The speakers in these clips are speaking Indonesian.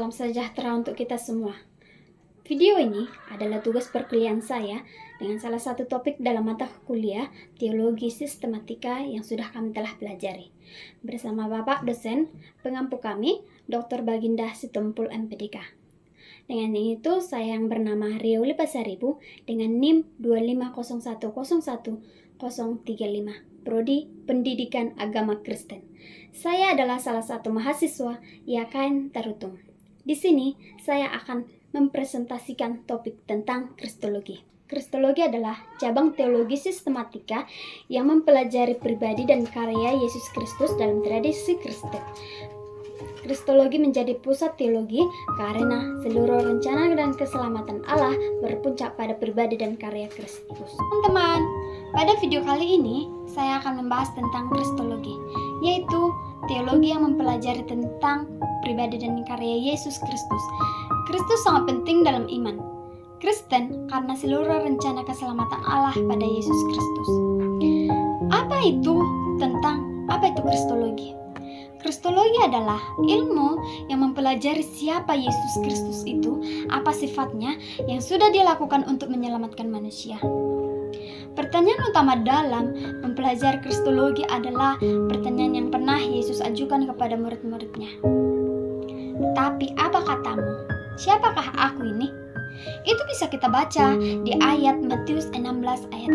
Salam sejahtera untuk kita semua. Video ini adalah tugas perkuliahan saya dengan salah satu topik dalam mata kuliah Teologi Sistematika yang sudah kami telah pelajari. Bersama Bapak dosen pengampu kami, Dr. Baginda Sitompul MPDK. Dengan itu, saya yang bernama Rioli Pasaribu dengan NIM 250101035, Prodi Pendidikan Agama Kristen. Saya adalah salah satu mahasiswa YKN Tarutung. Di sini saya akan mempresentasikan topik tentang Kristologi. Kristologi adalah cabang teologi sistematika yang mempelajari pribadi dan karya Yesus Kristus dalam tradisi Kristen. Kristologi menjadi pusat teologi karena seluruh rencana dan keselamatan Allah berpuncak pada pribadi dan karya Kristus. Teman-teman, pada video kali ini saya akan membahas tentang Kristologi, yaitu teologi yang mempelajari tentang pribadi dan karya Yesus Kristus. Kristus sangat penting dalam iman Kristen karena seluruh rencana keselamatan Allah pada Yesus Kristus. Apa itu Kristologi? Kristologi adalah ilmu yang mempelajari siapa Yesus Kristus itu, apa sifatnya yang sudah dia lakukan untuk menyelamatkan manusia. Pertanyaan utama dalam mempelajari Kristologi adalah pertanyaan yang pernah Yesus ajukan kepada murid-muridnya. Tapi apa katamu? Siapakah aku ini? Itu bisa kita baca di ayat Matius 16 ayat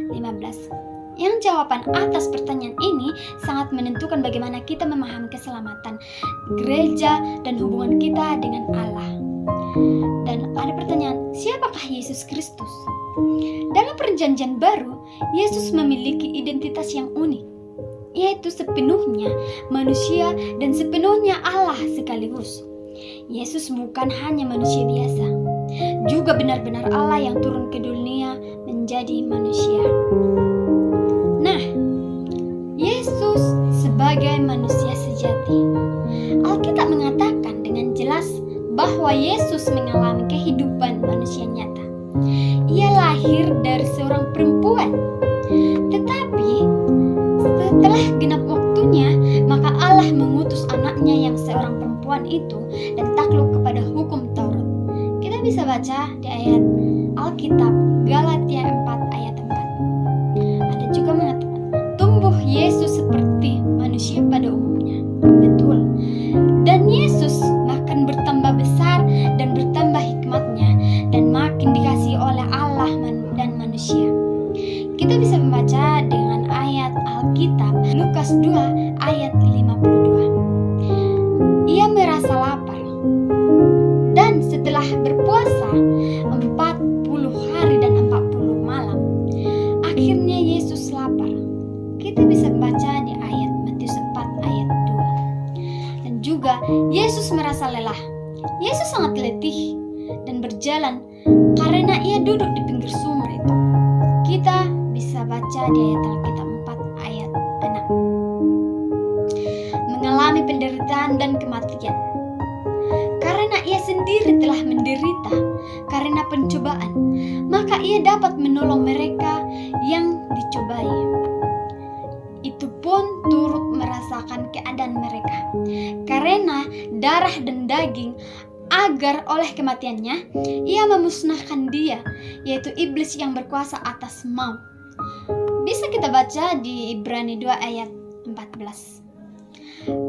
15. Yang jawaban atas pertanyaan ini sangat menentukan bagaimana kita memahami keselamatan gereja dan hubungan kita dengan Allah. Dan ada pertanyaan, siapakah Yesus Kristus? Dalam Perjanjian Baru, Yesus memiliki identitas yang unik, yaitu sepenuhnya manusia dan sepenuhnya Allah sekaligus. Yesus bukan hanya manusia biasa, juga benar-benar Allah yang turun ke dunia menjadi manusia. Nah, Yesus sebagai manusia sejati. Alkitab mengatakan dengan jelas bahwa Yesus mengalami kehidupan manusia nyata. Ia lahir dari seorang perempuan. Tetapi setelah genap waktunya, maka Allah mengutus anaknya yang seorang perempuan itu dan takluk kepada hukum Taurat. Kita bisa baca di ayat Alkitab Galatia 4 ayat 4. Ada juga mengatakan, tumbuh Yesus seperti manusia pada umumnya. Betul. Dan Yesus makin bertambah besar dan bertambah hikmatnya dan makin dikasihi oleh Allah dan manusia. Kita bisa membaca dengan ayat Alkitab Lukas 2 ayat 52. Ia merasa lapar. Dan setelah berpuasa 40 hari dan 40 malam, akhirnya Yesus lapar. Kita bisa membaca di ayat Matius 4 ayat 2. Dan juga Yesus merasa lelah. Yesus sangat letih dan berjalan karena ia duduk di pinggir sumur itu. Kita bisa baca di ayat Alkitab 4 ayat 6. Mengalami penderitaan dan kematian. Karena ia sendiri telah menderita karena pencobaan, maka ia dapat menolong mereka yang dicobai. Itu pun turut merasakan keadaan mereka karena darah dan daging, agar oleh kematiannya ia memusnahkan dia, yaitu iblis yang berkuasa atas maut. Bisa kita baca di Ibrani 2 ayat 14.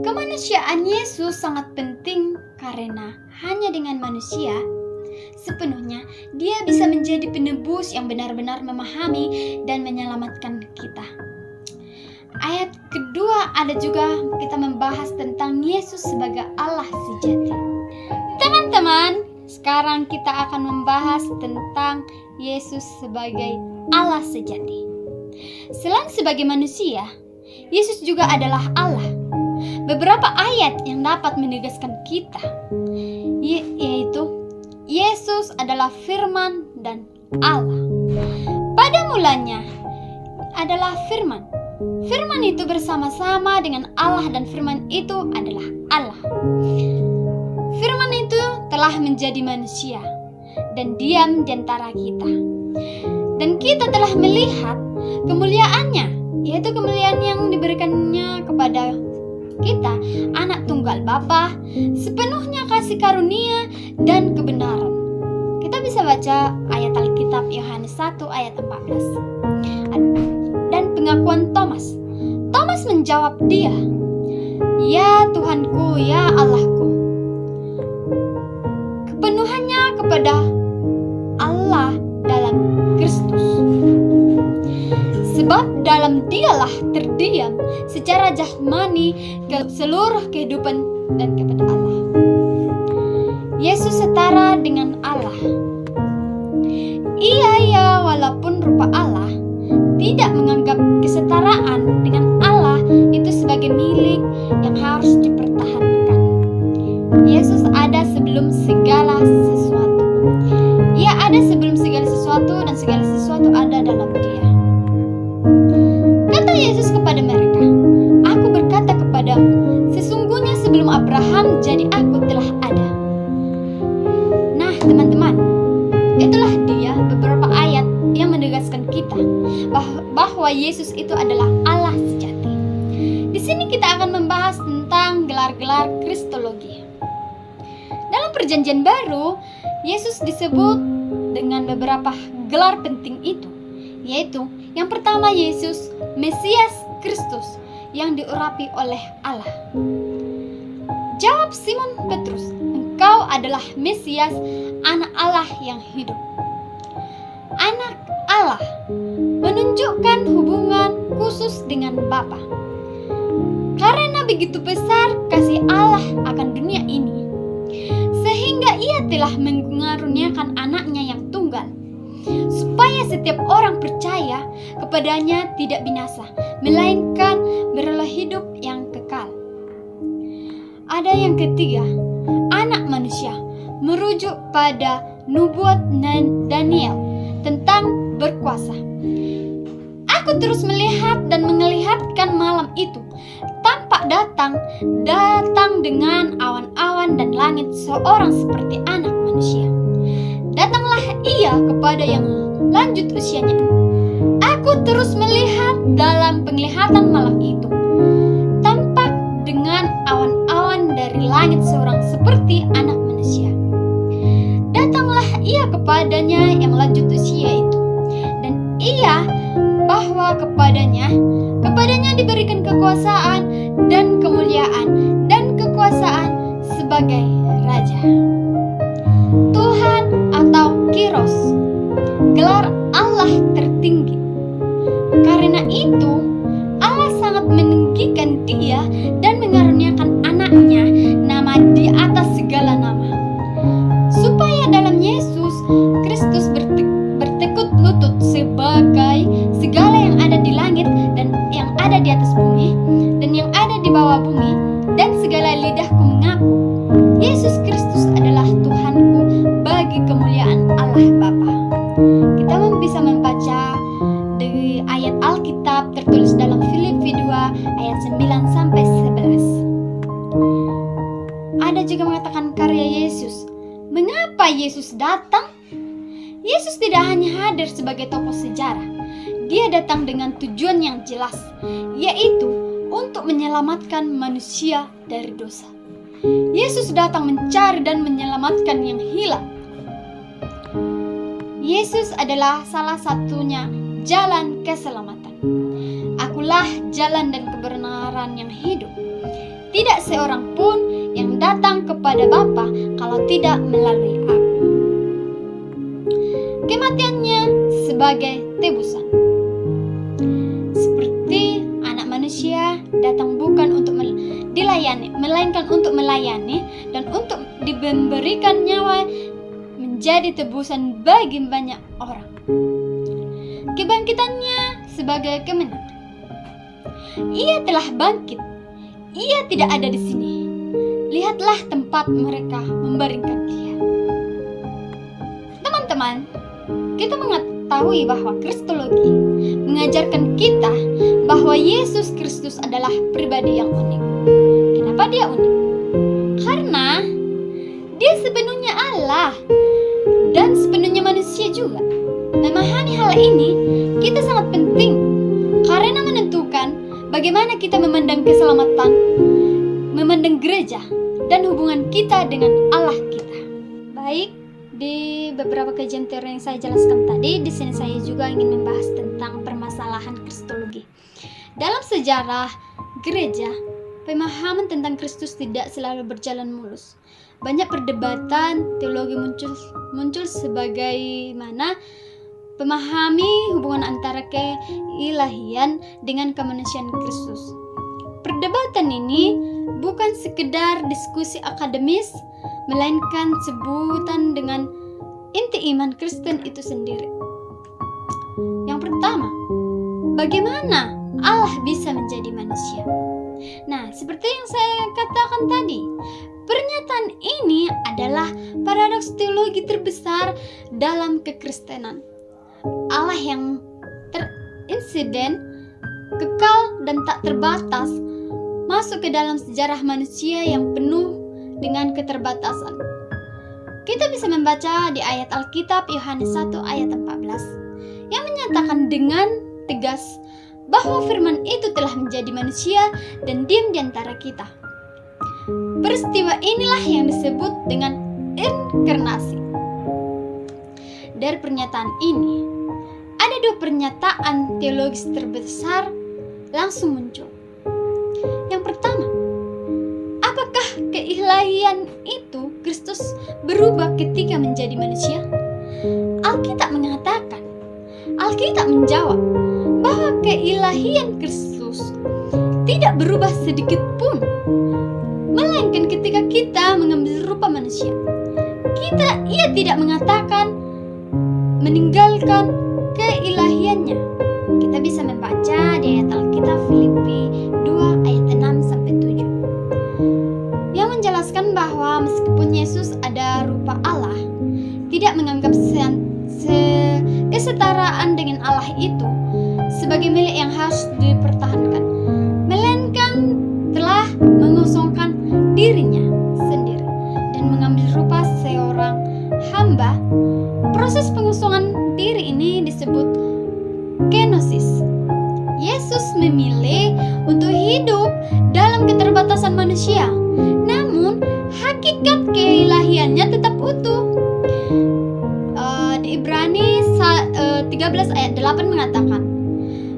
Kemanusiaan Yesus sangat penting karena hanya dengan manusia sepenuhnya dia bisa menjadi penebus yang benar-benar memahami dan menyelamatkan kita. Ayat kedua ada juga kita membahas tentang Yesus sebagai Allah sejati. Teman-teman, sekarang kita akan membahas tentang Yesus sebagai Allah sejati. Selain sebagai manusia, Yesus juga adalah Allah. Beberapa ayat yang dapat menegaskan kita, yaitu Yesus adalah firman dan Allah. Pada mulanya adalah firman. Firman itu bersama-sama dengan Allah dan firman itu adalah Allah. Firman itu telah menjadi manusia dan diam di antara kita. Dan kita telah melihat kemuliaannya, yaitu kemuliaan yang diberikannya kepada kita anak tunggal Bapa, sepenuhnya kasih karunia dan kebenaran. Kita bisa baca ayat Alkitab Yohanes 1 ayat 14. Dan pengakuan Thomas. Thomas menjawab dia, "Ya Tuhanku, ya Allahku." Kepenuhannya kepada Allah dalam Kristus. Sebab dalam Dialah terdiam secara jasmani ke seluruh kehidupan dan kepada Allah. Yesus setara dengan Allah. Ia walaupun rupa Allah, tidak menganggap kesetaraan dengan Allah itu sebagai milik yang harus dipertahankan. Yesus ada sebelum segala sesuatu. Ia ada sebelum segala sesuatu dan segala sesuatu ada dalam Dia. Kata Yesus kepada mereka, "Aku berkata kepadamu, sesungguhnya sebelum Abraham jadi aku telah ada." Nah, teman-teman, itulah dia beberapa ayat yang menegaskan kita bahwa Yesus itu adalah Allah sejati. Di sini kita akan membahas tentang gelar-gelar Kristologi. Dalam Perjanjian Baru, Yesus disebut dengan beberapa gelar penting itu, yaitu yang pertama Yesus, Mesias Kristus yang diurapi oleh Allah. Jawab Simon Petrus, "Engkau adalah Mesias, anak Allah yang hidup." Anak Allah menunjukkan hubungan khusus dengan Bapa. Karena begitu besar kasih Allah akan dunia ini, sehingga Ia telah mengaruniakan anaknya yang tunggal, supaya setiap orang percaya kepadanya tidak binasa, melainkan beroleh hidup yang kekal. Ada yang ketiga, anak manusia, merujuk pada nubuat Daniel tentang berkuasa. Aku terus melihat dan melihatkan malam itu tampak datang dengan awan-awan dan langit seorang seperti anak manusia. Datanglah ia kepada yang lanjut usianya. Aku terus melihat dalam penglihatan malam itu, tampak dengan awan-awan dari langit seorang seperti anak manusia. Datanglah ia kepadanya yang lanjut usia itu, dan ia bahwa kepadanya diberikan kekuasaan dan kemuliaan dan kekuasaan sebagai Raja. Tuhan atau Kyrios, gelar Allah tertinggi. Karena itu, Allah sangat meninggikan Dia dan mengaruniakan anaknya nama di atas segala nama, supaya dalam Yesus Kristus bertekuk lutut sebagai segala yang ada di langit dan yang ada di atas bumi dan yang ada di bawah bumi, dan segala lidahku mengaku Yesus Kristus adalah Tuhanku bagi kemuliaan Allah Bapa. Kita bisa membaca dari ayat Alkitab tertulis dalam Filipi 2 ayat 9 sampai 11. Ada juga mengatakan karya Yesus. Mengapa Yesus datang? Yesus tidak hanya hadir sebagai tokoh sejarah. Dia datang dengan tujuan yang jelas, yaitu untuk menyelamatkan manusia dari dosa. Yesus datang mencari dan menyelamatkan yang hilang. Yesus adalah salah satunya jalan keselamatan. Akulah jalan dan kebenaran yang hidup. Tidak seorang pun yang datang kepada Bapa kalau tidak melalui aku. Kematiannya sebagai tebusan. Seperti anak manusia datang bukan untuk dilayani, melainkan untuk melayani dan untuk diberikan nyawa menjadi tebusan bagi banyak orang. Kebangkitannya sebagai kemenangan. Ia telah bangkit. Ia tidak ada di sini. Lihatlah tempat mereka membaringkan Dia. Teman-teman, kita mengetahui bahwa Kristologi mengajarkan kita bahwa Yesus Kristus adalah pribadi yang unik. Kenapa Dia unik? Karena Dia sepenuhnya Allah dan sepenuhnya manusia juga. Memahami hal ini kita sangat penting karena menentukan bagaimana kita memandang keselamatan memandang gereja dan hubungan kita dengan Allah kita. Baik, di beberapa kajian teori yang saya jelaskan tadi, di sini saya juga ingin membahas tentang permasalahan kristologi. Dalam sejarah gereja, pemahaman tentang Kristus tidak selalu berjalan mulus. Banyak perdebatan teologi muncul sebagaimana memahami hubungan antara keilahian dengan kemanusiaan Kristus. Perdebatan ini bukan sekedar diskusi akademis, melainkan sebutan dengan inti iman Kristen itu sendiri. Yang pertama, bagaimana Allah bisa menjadi manusia? Nah, seperti yang saya katakan tadi, pernyataan ini adalah paradoks teologi terbesar dalam kekristenan. Allah yang terinsiden, kekal dan tak terbatas, masuk ke dalam sejarah manusia yang penuh dengan keterbatasan. Kita bisa membaca di ayat Alkitab Yohanes 1 ayat 14 yang menyatakan dengan tegas bahwa firman itu telah menjadi manusia dan diam di antara kita. Peristiwa inilah yang disebut dengan inkarnasi. Dari pernyataan ini, ada dua pernyataan teologis terbesar langsung muncul. Yang pertama, apakah keilahian itu Kristus berubah ketika menjadi manusia? Alkitab menjawab bahwa keilahian Kristus tidak berubah sedikit pun, melainkan ketika kita mengambil rupa manusia, ia tidak mengatakan meninggalkan keilahiannya. Kita bisa membaca di ayat Alkitab Filipi 2 ayat 6-7 yang menjelaskan bahwa meskipun Yesus ada rupa Allah, tidak menganggap kesetaraan dengan Allah itu sebagai milik yang harus dipertahankan, melainkan telah mengosongkan dirinya sendiri dan mengambil rupa seorang hamba. Proses pengosongan diri ini disebut kenosis. Yesus memilih untuk hidup dalam keterbatasan manusia, namun hakikat keilahiannya tetap utuh. Di Ibrani 13 ayat 8 mengatakan,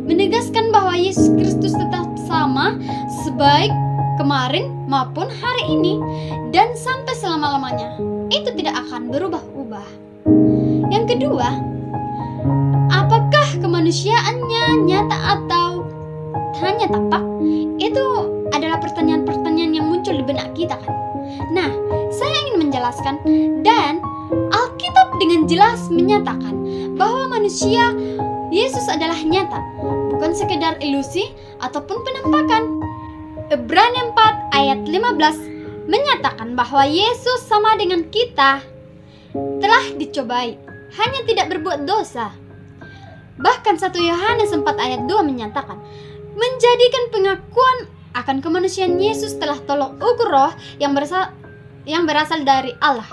menegaskan bahwa Yesus Kristus tetap sama sebaik kemarin maupun hari ini dan sampai selama-lamanya. Itu tidak akan berubah-ubah. Yang kedua, apakah kemanusiaannya nyata atau hanya tampak? Itu adalah pertanyaan-pertanyaan yang muncul di benak kita kan. Nah, saya ingin menjelaskan, dan Alkitab dengan jelas menyatakan bahwa manusia Yesus adalah nyata, bukan sekedar ilusi ataupun penampakan. Ibrani 4 ayat 15 menyatakan bahwa Yesus sama dengan kita, telah dicobai, hanya tidak berbuat dosa. Bahkan 1 Yohanes 4 ayat 2 menyatakan, menjadikan pengakuan akan kemanusiaan Yesus telah tolok ukur roh yang berasal dari Allah.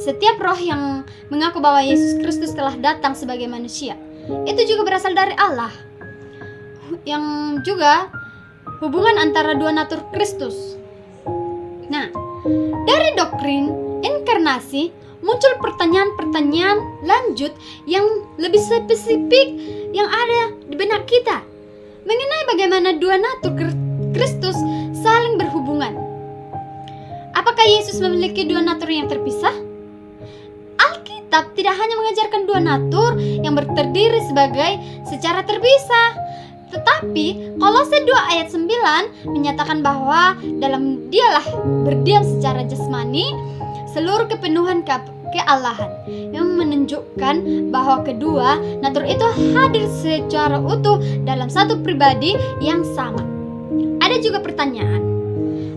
Setiap roh yang mengaku bahwa Yesus Kristus telah datang sebagai manusia, itu juga berasal dari Allah. Yang juga hubungan antara dua natur Kristus. Nah, dari doktrin inkarnasi muncul pertanyaan-pertanyaan lanjut yang lebih spesifik yang ada di benak kita mengenai bagaimana dua natur Kristus saling berhubungan. Apakah Yesus memiliki dua natur yang terpisah? Alkitab tidak hanya mengajarkan dua natur yang terdiri secara terpisah, tetapi Kolose 2 ayat 9 menyatakan bahwa dalam Dialah berdiam secara jasmani seluruh kepenuhan kealahan, yang menunjukkan bahwa kedua natur itu hadir secara utuh dalam satu pribadi yang sama. Ada juga pertanyaan,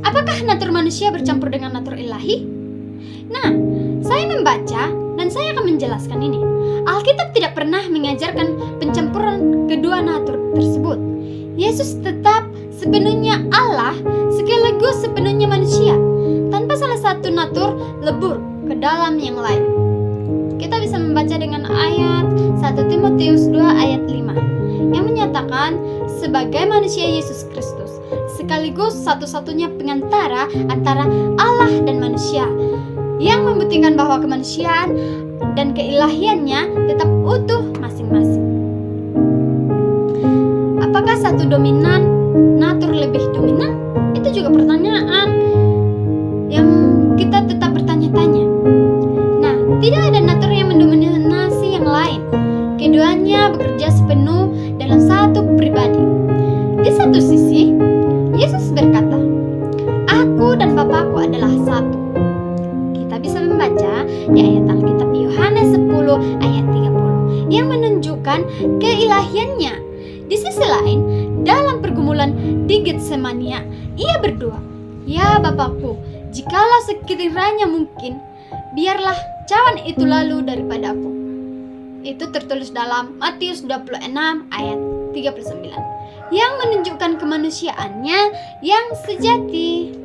apakah natur manusia bercampur dengan natur ilahi? Nah, saya membaca dan saya akan menjelaskan ini. Alkitab tidak pernah mengajarkan pencampuran kedua natur tersebut. Yesus tetap sepenuhnya Allah sekaligus sepenuhnya manusia, tanpa salah satu natur lebur ke dalam yang lain. Kita bisa membaca dengan ayat 1 Timotius 2 ayat 5 yang menyatakan sebagai manusia Yesus Kristus sekaligus satu-satunya pengantara antara Allah dan manusia, yang membuktikan bahwa kemanusiaan dan keilahiannya tetap utuh masing-masing. Apakah satu dominan natur lebih dominan? Itu juga pertanyaan yang kita tetap bertanya-tanya. Nah, tidak ada natur yang mendominasi yang lain. Keduanya bekerja sepenuh dalam satu pribadi. Di satu sisi, Yesus berkata, "Aku dan Bapakku adalah satu." Kita bisa membaca di ayat Alkitab Yohanes 10 ayat 30 yang menunjukkan keilahiannya. Di sisi lain, dalam pergumulan di Getsemania, ia berdoa, "Ya Bapakku, jikalau sekiranya mungkin, biarlah cawan itu lalu daripadaku." Itu tertulis dalam Matius 26 ayat 39 yang menunjukkan kemanusiaannya yang sejati.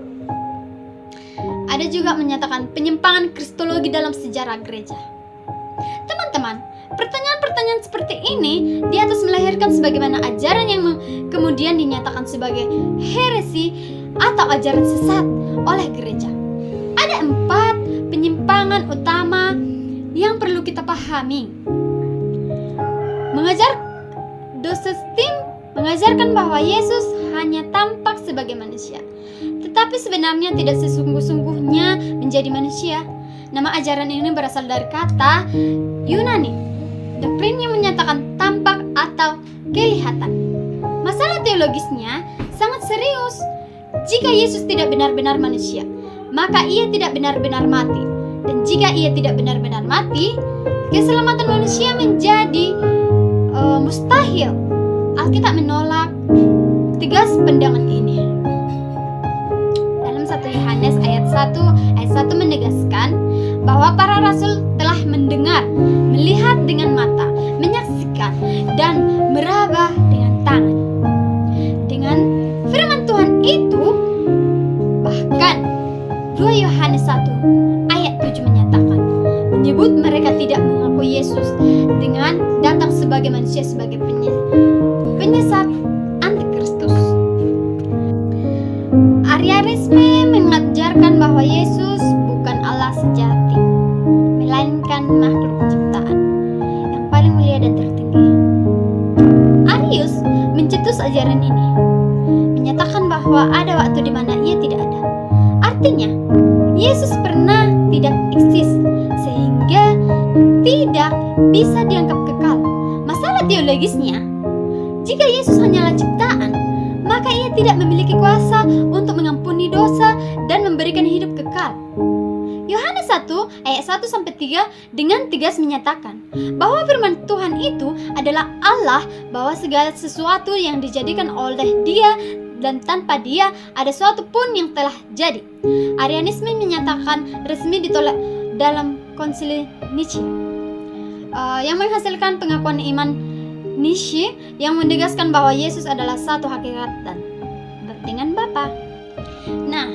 Ada juga menyatakan penyimpangan kristologi dalam sejarah gereja. Teman-teman, pertanyaan-pertanyaan seperti ini di atas melahirkan sebagaimana ajaran yang kemudian dinyatakan sebagai heresi atau ajaran sesat oleh gereja. Ada 4 penyimpangan utama yang perlu kita pahami. Mengajarkan bahwa Yesus hanya tampak sebagai manusia, tetapi sebenarnya tidak sesungguh-sungguhnya menjadi manusia. Nama ajaran ini berasal dari kata Yunani. Doktrinnya menyatakan tampak atau kelihatan. Masalah teologisnya sangat serius. Jika Yesus tidak benar-benar manusia, maka ia tidak benar-benar mati. Dan jika ia tidak benar-benar mati, keselamatan manusia menjadi mustahil. Alkitab menolak tegas pandangan ini. Dalam 1 Yohanes ayat 1 menegaskan bahwa para rasul telah mendengar, melihat dengan mata, menyaksikan, dan meraba dengan tangan. Dengan firman Tuhan itu, bahkan 2 Yohanes 1 ayat 7 menyebut mereka tidak mengaku Yesus dengan datang sebagai manusia, sebagai penyesat antikristus. Arianisme mengajarkan bahwa Yesus bukan Allah sejati, melainkan makhluk ciptaan yang paling mulia dan tertinggi. Arius mencetus ajaran ini, menyatakan bahwa ada waktu di mana ia tidak ada. Artinya, Yesus pernah tidak eksis sehingga tidak bisa dianggap kekal. Masalah teologisnya, jika Yesus hanyalah ciptaan, maka ia tidak memiliki kuasa untuk mengampuni dosa dan memberikan hidup kekal. Yohanes 1 ayat 1-3 dengan tegas menyatakan bahwa firman Tuhan itu adalah Allah, bahwa segala sesuatu yang dijadikan oleh Dia dan tanpa Dia ada sesuatu pun yang telah jadi. Arianisme menyatakan resmi ditolak dalam Konsili Nicea, yang menghasilkan pengakuan iman Nicea yang menegaskan bahwa Yesus adalah satu hakikat dan dengan Bapa. Nah,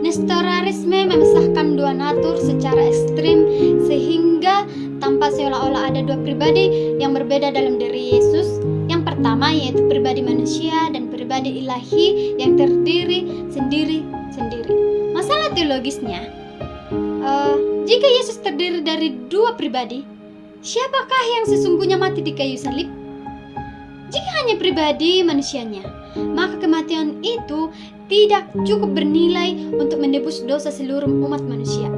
Nestorarisme memisahkan dua natur secara ekstrim sehingga tampak seolah-olah ada dua pribadi yang berbeda dalam diri Yesus. Yang pertama yaitu pribadi manusia dan pribadi ilahi yang terdiri sendiri-sendiri. Masalah teologisnya, jika Yesus terdiri dari dua pribadi, siapakah yang sesungguhnya mati di kayu salib? Jika hanya pribadi manusianya, maka kematian itu tidak cukup bernilai untuk menebus dosa seluruh umat manusia.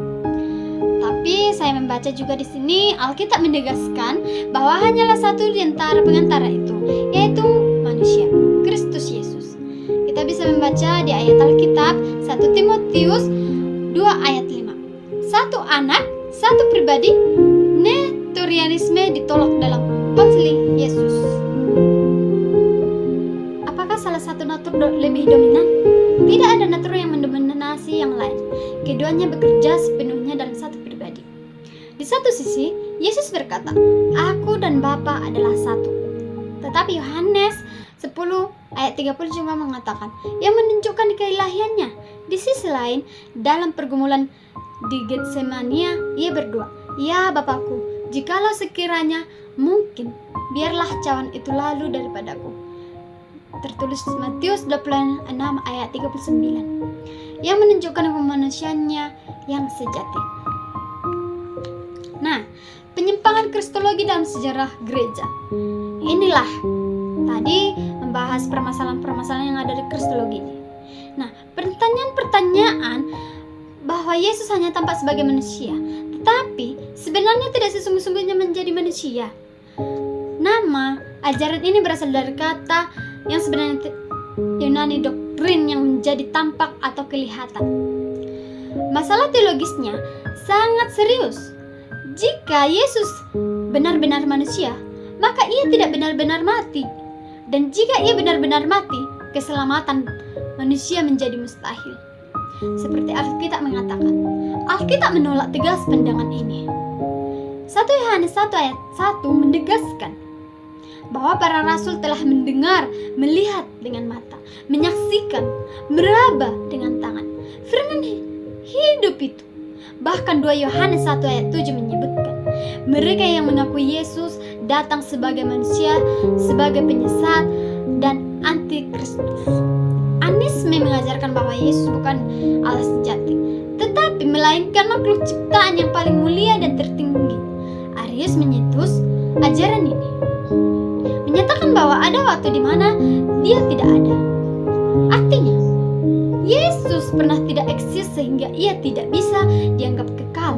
Tapi saya membaca juga di sini Alkitab menegaskan bahwa hanyalah satu di antara pengantara itu, yaitu manusia, Kristus Yesus. Kita bisa membaca di ayat Alkitab 1 Timotius 2 ayat 5. Satu anak, satu pribadi, Nestorianisme ditolak dalam Konsili Yesus. Apakah salah satu natur lebih dominan? Tidak ada natur yang mendominasi yang lain. Keduanya bekerja sepenuhnya dalam satu pribadi. Di satu sisi, Yesus berkata, "Aku dan Bapa adalah satu." Tetapi Yohanes 10 ayat 30 juga mengatakan yang menunjukkan keilahiannya. Di sisi lain, dalam pergumulan di Getsemania, ia berdoa, "Ya Bapakku, jikalau sekiranya mungkin, biarlah cawan itu lalu daripadaku." tertulis Matius 26 ayat 39, yang menunjukkan kemanusiaannya yang sejati. Nah, penyimpangan kristologi dalam sejarah gereja. Inilah tadi membahas permasalahan-permasalahan yang ada di kristologi ini. Nah, pertanyaan-pertanyaan bahwa Yesus hanya tampak sebagai manusia, tetapi sebenarnya tidak sesungguh-sungguhnya menjadi manusia. Nama ajaran ini berasal dari kata yang sebenarnya Yunani doktrin yang menjadi tampak atau kelihatan. Masalah teologisnya sangat serius. Jika Yesus benar-benar manusia, maka ia tidak benar-benar mati. Dan jika ia benar-benar mati, keselamatan manusia menjadi mustahil. Seperti Alkitab mengatakan, Alkitab menolak tegas pandangan ini. 1 Yohanes 1 ayat 1 menegaskan bahwa para rasul telah mendengar, melihat dengan mata, menyaksikan, meraba dengan tangan firman hidup itu. Bahkan 2 Yohanes 1 ayat 7 menyebutkan, mereka yang mengaku Yesus datang sebagai manusia, sebagai penyesat dan antikristus. Anisme mengajarkan bahwa Yesus bukan Allah sejati, tetapi melainkan makhluk ciptaan yang paling mulia dan tertinggi. Arius menyetus ajaran ini, menyatakan bahwa ada waktu di mana dia tidak ada. Artinya, Yesus pernah tidak eksis sehingga ia tidak bisa dianggap kekal.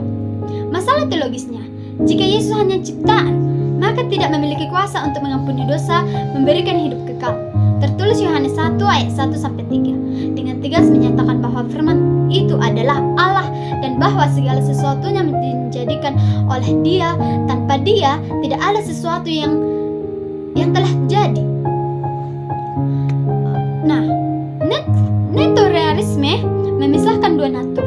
Masalah teologisnya, jika Yesus hanya ciptaan, maka tidak memiliki kuasa untuk mengampuni dosa, memberikan hidup kekal. Tertulis Yohanes 1 ayat 1-3 dengan tegas menyatakan bahwa firman itu adalah Allah dan bahwa segala sesuatunya dijadikan oleh Dia. Tanpa Dia tidak ada sesuatu yang telah jadi. Nah, neorealisme memisahkan dua natur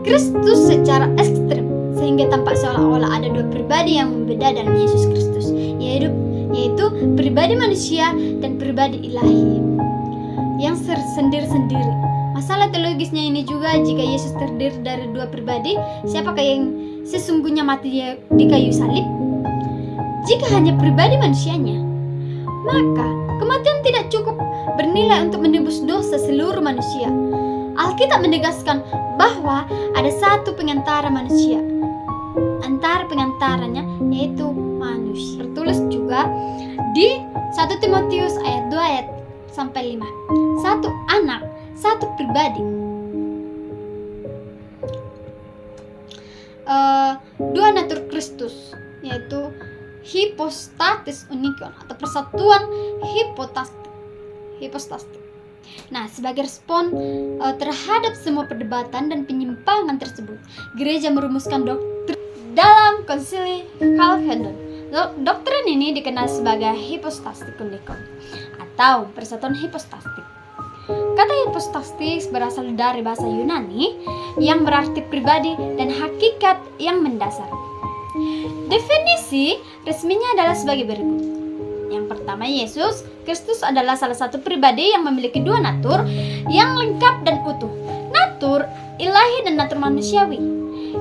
Kristus secara ekstrem sehingga tampak seolah-olah ada dua pribadi yang berbeda dalam Yesus Kristus, yaitu pribadi manusia dan pribadi ilahi yang sendiri-sendiri. Masalah teologisnya ini juga, jika Yesus terdiri dari dua pribadi, siapakah yang sesungguhnya mati di kayu salib? Jika hanya pribadi manusianya, maka kematian tidak cukup bernilai untuk menebus dosa seluruh manusia. Alkitab menegaskan bahwa ada satu pengantara manusia, antara pengantaranya yaitu manusia. Tertulis juga di 1 Timotius ayat 2 ayat sampai 5. Satu anak, satu pribadi. Dua natur Kristus, yaitu hipostatis unikon atau persatuan hipostastik. Nah, sebagai respon terhadap semua perdebatan dan penyimpangan tersebut, gereja merumuskan doktrin dalam Konsili Chalcedon. Doktrin ini dikenal sebagai hipostastik unikon atau persatuan hipostastik. Kata hipostastik berasal dari bahasa Yunani yang berarti pribadi dan hakikat yang mendasar. Definisi resminya adalah sebagai berikut. Yang pertama, Yesus Kristus adalah salah satu pribadi yang memiliki dua natur yang lengkap dan utuh. Natur ilahi dan natur manusiawi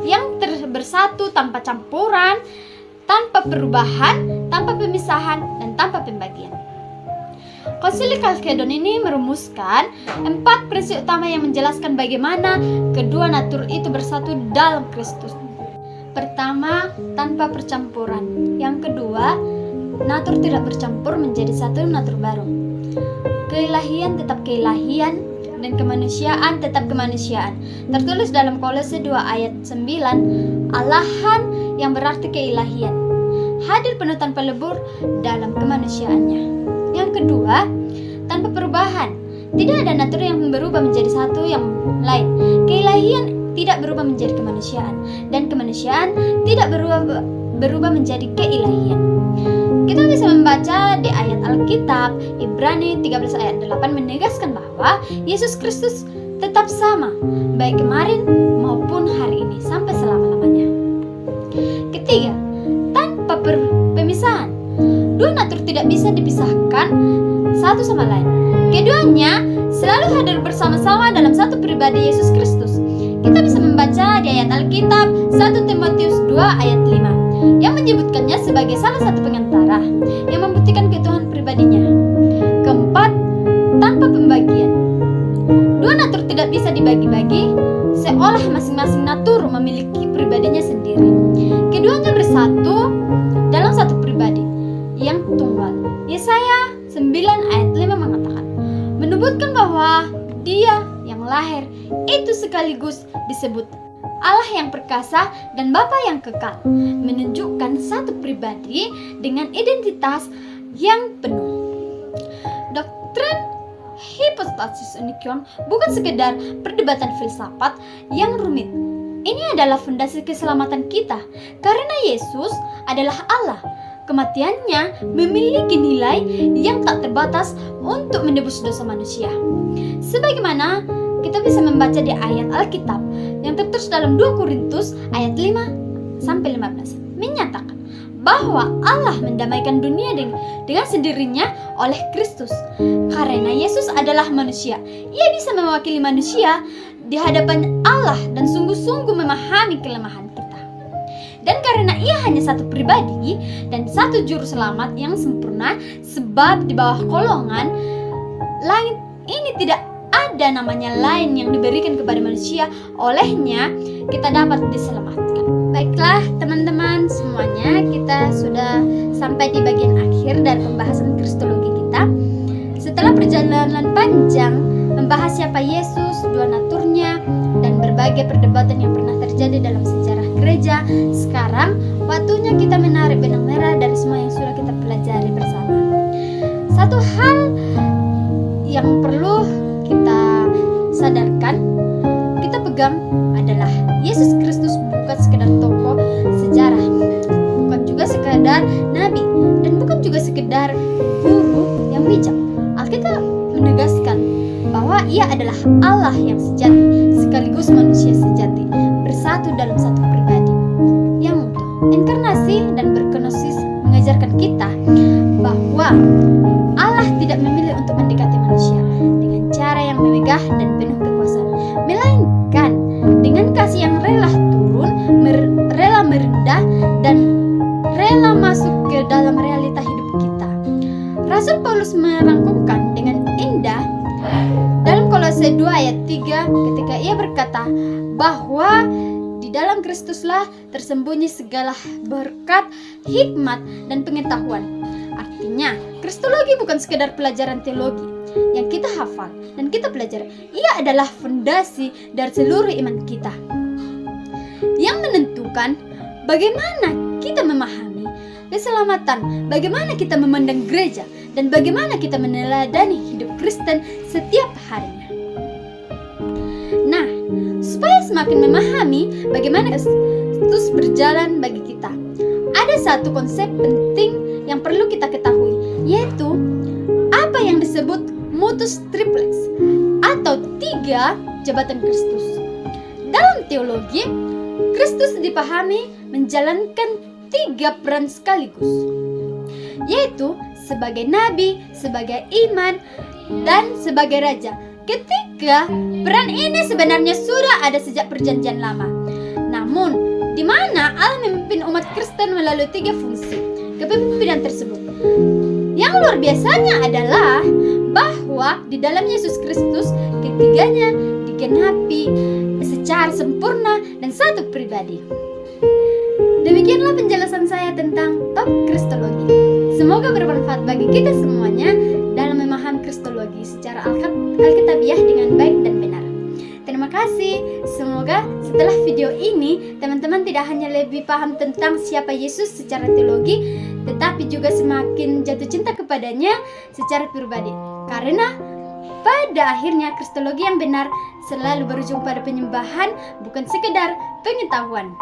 yang bersatu tanpa campuran, tanpa perubahan, tanpa pemisahan, dan tanpa pembagian. Konsili Chalcedon ini merumuskan 4 prinsip utama yang menjelaskan bagaimana kedua natur itu bersatu dalam Kristus. Pertama, tanpa percampuran. Yang kedua, natur tidak bercampur menjadi satu natur baru. Keilahian tetap keilahian dan kemanusiaan tetap kemanusiaan. Tertulis dalam Kolose 2 ayat 9, Allahan yang berarti keilahian hadir penuh tanpa lebur dalam kemanusiaannya. Yang kedua, tanpa perubahan. Tidak ada natur yang berubah menjadi satu yang lain. Keilahian tidak berubah menjadi kemanusiaan, dan kemanusiaan tidak berubah menjadi keilahian. Kita bisa membaca di ayat Alkitab Ibrani 13 ayat 8 menegaskan bahwa Yesus Kristus tetap sama, baik kemarin maupun hari ini sampai selama-lamanya. Ketiga, tanpa pemisahan. Dua natur tidak bisa dipisahkan satu sama lain. Keduanya selalu hadir bersama-sama dalam satu pribadi Yesus Kristus. Kita bisa membaca di ayat Alkitab 1 Timotius 2 ayat 5 yang menyebutkannya sebagai salah satu pengantara yang membuktikan keutuhan pribadinya. Keempat, tanpa pembagian. Dua natur tidak bisa dibagi-bagi, seolah masing-masing natur memiliki pribadinya sendiri. Keduanya bersatu dalam satu pribadi yang tunggal. Yesaya 9 ayat 5 mengatakan, menyebutkan bahwa Dia yang lahir itu sekaligus disebut Allah yang perkasa dan Bapa yang kekal, menunjukkan satu pribadi dengan identitas yang penuh. Doktrin hipostasis union bukan sekedar perdebatan filsafat yang rumit. Ini adalah fondasi keselamatan kita, karena Yesus adalah Allah. Kematiannya memiliki nilai yang tak terbatas untuk menebus dosa manusia. Sebagaimana kita bisa membaca di ayat Alkitab yang tertulis dalam 2 Korintus ayat 5-15 menyatakan bahwa Allah mendamaikan dunia dengan sendirinya oleh Kristus. Karena Yesus adalah manusia, Ia bisa mewakili manusia di hadapan Allah dan sungguh-sungguh memahami kelemahan kita. Dan karena Ia hanya satu pribadi dan satu juru selamat yang sempurna, sebab di bawah kolongan langit ini tidak ada namanya lain yang diberikan kepada manusia, olehnya kita dapat diselamatkan. Baiklah teman-teman semuanya, kita sudah sampai di bagian akhir dari pembahasan kristologi kita. Setelah perjalanan panjang membahas siapa Yesus, dua naturnya, dan berbagai perdebatan yang pernah terjadi dalam sejarah gereja, sekarang waktunya kita menarik benang merah dari semua yang sudah kita pelajari bersama. Satu hal yang perlu kita sadarkan, kita pegang adalah Yesus Kristus bukan sekedar tokoh sejarah, bukan juga sekedar nabi, dan bukan juga sekedar guru yang bijak. Alkitab menegaskan bahwa Ia adalah Allah yang sejati sekaligus manusia sejati, bersatu dalam satu pribadi yang utuh. Inkarnasi dan berkenosis mengajarkan kita bahwa Allah tidak memilih untuk mendekati manusia dengan cara yang memegah dan penuh kekuasaan, melainkan dengan kasih yang rela turun, rela merendah, dan rela masuk ke dalam realita hidup kita. Rasul Paulus merangkumkan dengan indah dalam Kolose 2 ayat 3 ketika ia berkata bahwa di dalam Kristuslah tersembunyi segala berkat, hikmat, dan pengetahuan. Artinya, kristologi bukan sekedar pelajaran teologi yang kita hafal dan kita pelajari. Ia adalah fondasi dari seluruh iman kita yang menentukan bagaimana kita memahami keselamatan, bagaimana kita memandang gereja, dan bagaimana kita meneladani hidup Kristen setiap harinya. Nah, supaya semakin memahami bagaimana Kristus berjalan bagi kita, ada satu konsep penting yang perlu kita ketahui, yaitu apa yang disebut modus triplex atau 3 jabatan Kristus. Dalam teologi, Kristus dipahami menjalankan 3 peran sekaligus, yaitu sebagai nabi, sebagai iman, dan sebagai raja. Ketiga peran ini sebenarnya sudah ada sejak perjanjian lama. Namun, di mana Allah memimpin umat Kristen melalui 3 fungsi kepemimpinan tersebut. Yang luar biasanya adalah bahwa di dalam Yesus Kristus ketiganya digenapi secara sempurna dan satu pribadi. Demikianlah penjelasan saya tentang bab kristologi. Semoga bermanfaat bagi kita semuanya dalam memahami kristologi secara alkitabiah dengan baik dan benar. Terima kasih. Semoga setelah video ini teman-teman tidak hanya lebih paham tentang siapa Yesus secara teologi, tetapi juga semakin jatuh cinta kepadanya secara pribadi. Karena pada akhirnya kristologi yang benar selalu berujung pada penyembahan, bukan sekedar pengetahuan.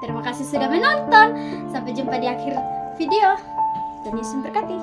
Terima kasih sudah menonton. Sampai jumpa di akhir video. Tuhan Yesus memberkati.